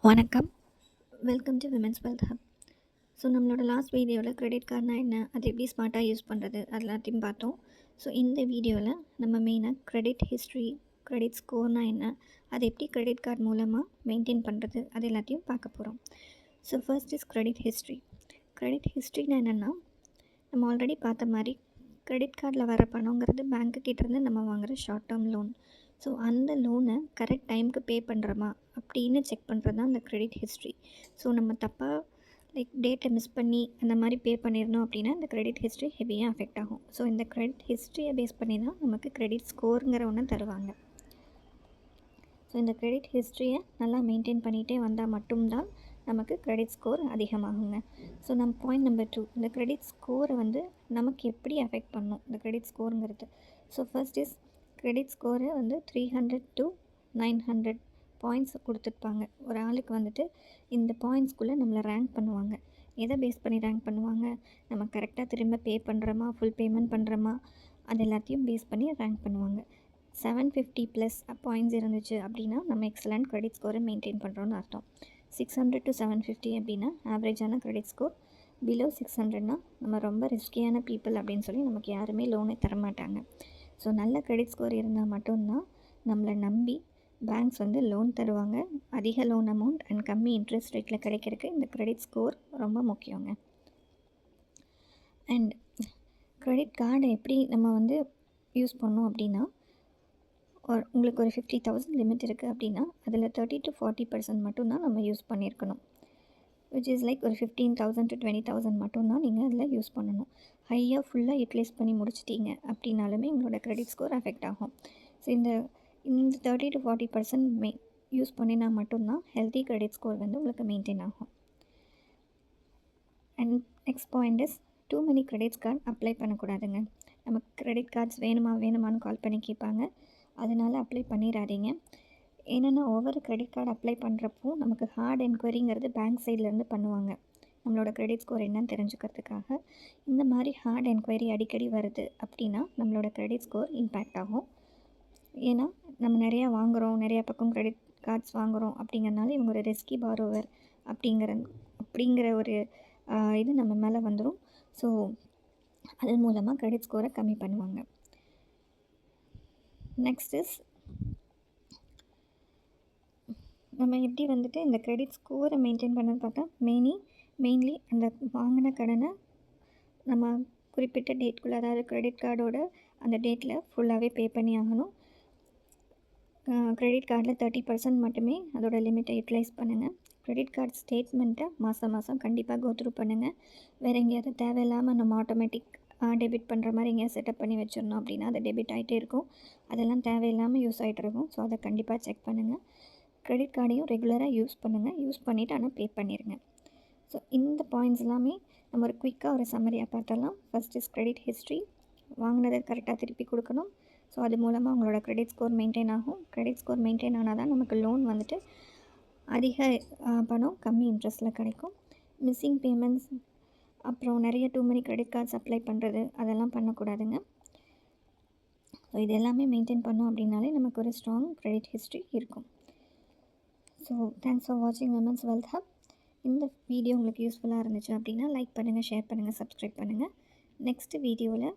வணக்கம். Welcome to women's wealth hub. So நம்மளோட last வீடியோவில் கிரெடிட் கார்ட்னா என்ன, அது எப்படி ஸ்மார்ட்டாக யூஸ் பண்ணுறது, அது எல்லாத்தையும் பார்த்தோம். ஸோ இந்த வீடியோவில் நம்ம மெயினாக கிரெடிட் ஹிஸ்ட்ரி, கிரெடிட் ஸ்கோர்னால் என்ன, அதை எப்படி கிரெடிட் கார்டு மூலமாக மெயின்டைன் பண்ணுறது, அது எல்லாத்தையும் பார்க்க போகிறோம். So first is credit history. Credit ஹிஸ்ட்ரினா என்னென்னா, நம்ம ஆல்ரெடி பார்த்த மாதிரி கிரெடிட் கார்டில் வர பணங்கிறது பேங்க்கு கிட்டேருந்து நம்ம வாங்குகிற ஷார்ட் டேர்ம் லோன். ஸோ அந்த லோனை கரெக்ட் டைமுக்கு பே பண்ணுறோமா அப்படின்னு செக் பண்ணுறது தான் அந்த கிரெடிட் ஹிஸ்ட்ரி. ஸோ நம்ம தப்பாக டேட்டை மிஸ் பண்ணி அந்த மாதிரி பே பண்ணியிருந்தோம் அப்படின்னா இந்த கிரெடிட் ஹிஸ்ட்ரி ஹெவியாக அஃபெக்ட் ஆகும். ஸோ இந்த கிரெடிட் ஹிஸ்ட்ரியை பேஸ் பண்ணி தான் நமக்கு கிரெடிட் ஸ்கோருங்கிற ஒன்று தருவாங்க. ஸோ இந்த கிரெடிட் ஹிஸ்ட்ரியை நல்லா மெயின்டைன் பண்ணிகிட்டே வந்தால் மட்டும்தான் நமக்கு கிரெடிட் ஸ்கோர் அதிகமாகுங்க. ஸோ நம்ம பாயிண்ட் நம்பர் 2, இந்த கிரெடிட் ஸ்கோரை நமக்கு எப்படி அஃபெக்ட் பண்ணும் இந்த கிரெடிட் ஸ்கோருங்கிறது. ஸோ ஃபர்ஸ்ட் இஸ் கிரெடிட் ஸ்கோரை 300 to 900 பாயிண்ட்ஸ் கொடுத்துருப்பாங்க. ஒரு ஆளுக்கு இந்த பாயிண்ட்ஸ்குள்ளே நம்மளை ரேங்க் பண்ணுவாங்க. எதை பேஸ் பண்ணி ரேங்க் பண்ணுவாங்க, நம்ம கரெக்டாக திரும்ப பே பண்ணுறோமா, ஃபுல் பேமெண்ட் பண்ணுறோமா, அது எல்லாத்தையும் பேஸ் பண்ணி ரேங்க் பண்ணுவாங்க. 750+ பாயிண்ட்ஸ் இருந்துச்சு அப்படின்னா நம்ம எக்ஸலண்ட் கிரெடிட் ஸ்கோரை மெயின்டைன் பண்ணுறோன்னு அர்த்தம். 600 to 750 அப்படின்னா ஆவரேஜான கிரெடிட் ஸ்கோர். பிலோ 600னா நம்ம ரொம்ப ரிஸ்கியான பீப்புள் அப்படின்னு சொல்லி நமக்கு யாருமே லோனே தரமாட்டாங்க. ஸோ நல்ல கிரெடிட் ஸ்கோர் இருந்தால் மட்டும்தான் நம்மளை நம்பி பேங்க்ஸ் லோன் தருவாங்க. அதிக லோன் அமௌண்ட் அண்ட் கம்மி இன்ட்ரெஸ்ட் ரேட்டில் கிடைக்கிறதுக்கு இந்த கிரெடிட் ஸ்கோர் ரொம்ப முக்கியங்க. அண்ட் கிரெடிட் கார்டை எப்படி நம்ம யூஸ் பண்ணோம் அப்படின்னா, உங்களுக்கு ஒரு 50,000 லிமிட் இருக்குது அப்படின்னா அதில் 30 to 40% மட்டும்தான் நம்ம யூஸ் பண்ணியிருக்கணும். விச் இஸ் லைக் ஒரு 15,000 to 20,000 மட்டும்தான் நீங்கள் அதில் யூஸ் பண்ணணும். ஹையாக ஃபுல்லாக யூட்டிலைஸ் பண்ணி முடிச்சிட்டிங்க அப்படின்னாலுமே உங்களோட கிரெடிட் ஸ்கோர் அஃபெக்ட் ஆகும். ஸோ இந்த 30 to 40% யூஸ் பண்ணினா மட்டும்தான் ஹெல்த்தி கிரெடிட் ஸ்கோர் உங்களுக்கு மெயின்டைன் ஆகும். And next point is too many credit card apply பண்ணக்கூடாதுங்க. நமக்கு கிரெடிட் கார்ட்ஸ் வேணுமான்னு கால் பண்ணி கேட்பாங்க. அதனால் அப்ளை பண்ணிடாதீங்க. ஏன்னா ஒவ்வொரு கிரெடிட் கார்டு அப்ளை பண்ணுறப்போ நமக்கு ஹார்ட் என்கொயரிங்கிறது பேங்க் சைட்லேருந்து பண்ணுவாங்க. நம்மளோட கிரெடிட் ஸ்கோர் என்னன்னு தெரிஞ்சுக்கிறதுக்காக இந்த மாதிரி ஹார்ட் என்கொயரி அடிக்கடி வருது அப்படின்னா நம்மளோட கிரெடிட் ஸ்கோர் இம்பேக்ட் ஆகும். ஏன்னா நம்ம நிறையா வாங்குகிறோம், நிறையா பக்கம் கிரெடிட் கார்ட்ஸ் வாங்குகிறோம் அப்படிங்கிறனால இவங்க ஒரு ரிஸ்கி பாரோவர் அப்படிங்கிற ஒரு இது நம்ம மேலே வந்துடும். ஸோ அதன் மூலமாக கிரெடிட் ஸ்கோரை கம்மி பண்ணுவாங்க. நெக்ஸ்ட் இஸ் நம்ம எப்படி இந்த கிரெடிட் ஸ்கோரை மெயின்டைன் பண்ணணும்னு பார்த்தா மெயின்லி அந்த வாங்கின கடனை நம்ம குறிப்பிட்ட டேட்குள்ளே, அதாவது கிரெடிட் கார்டோட அந்த டேட்டில் ஃபுல்லாகவே பே பண்ணி ஆகணும். கிரெடிட் கார்டில் 30% மட்டுமே அதோட லிமிட்டை யூட்டிலைஸ் பண்ணுங்கள். கிரெடிட் கார்டு ஸ்டேட்மெண்ட்டை மாதம் கண்டிப்பாக கோத்ரூ பண்ணுங்கள். வேறு எங்கேயாவது தேவையில்லாமல் நம்ம ஆட்டோமேட்டிக் டெபிட் பண்ணுற மாதிரி எங்கேயாவது செட்டப் பண்ணி வச்சிடணும் அப்படின்னா அது டெபிட் ஆகிட்டே இருக்கும். அதெல்லாம் தேவையில்லாமல் யூஸ் ஆகிட்டு இருக்கும். ஸோ அதை கண்டிப்பாக செக் பண்ணுங்கள். கிரெடிட் கார்டையும் ரெகுலராக யூஸ் பண்ணுங்கள். யூஸ் பண்ணிவிட்டு ஆனால் பே பண்ணிடுங்க. ஸோ இந்த பாயிண்ட்ஸ் எல்லாமே நம்ம ஒரு குயிக்காக ஒரு சம்மரியாக பார்த்தலாம். ஃபர்ஸ்ட் இஸ் கிரெடிட் ஹிஸ்ட்ரி, வாங்கினதை கரெக்டாக திருப்பி கொடுக்கணும். ஸோ அது மூலமாக உங்களோட கிரெடிட் ஸ்கோர் மெயின்டைன் ஆகும். கிரெடிட் ஸ்கோர் மெயின்டைன் ஆனால் தான் நமக்கு லோன் அதிக பணம் கம்மி இன்ட்ரெஸ்ட்டில் கிடைக்கும். மிஸ்ஸிங் பேமெண்ட்ஸ், அப்புறம் நிறைய too many credit cards apply பண்ணுறது, அதெல்லாம் பண்ணக்கூடாதுங்க. ஸோ இது எல்லாமே மெயின்டைன் பண்ணோம் அப்படின்னாலே நமக்கு ஒரு ஸ்ட்ராங் கிரெடிட் ஹிஸ்ட்ரி இருக்கும். ஸோ தேங்க்ஸ் ஃபார் வாட்சிங் விமென்ஸ் வெல்த் ஹப். இந்த வீடியோ உங்களுக்கு யூஸ்ஃபுல்லாக இருந்துச்சு அப்படின்னா லைக் பண்ணுங்கள், ஷேர் பண்ணுங்கள், சப்ஸ்கிரைப் பண்ணுங்கள். நெக்ஸ்ட்டு வீடியோவில்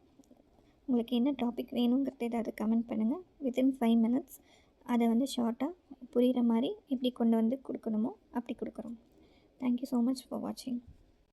உங்களுக்கு என்ன டாபிக் வேணுங்கிறது ஏதாவது கமெண்ட் பண்ணுங்கள். வித்தின் 5 minutes அதை ஷார்ட்டாக புரிகிற மாதிரி எப்படி கொண்டு கொடுக்கணுமோ அப்படி கொடுக்குறோம். தேங்க்யூ ஸோ மச் ஃபார் வாட்சிங்.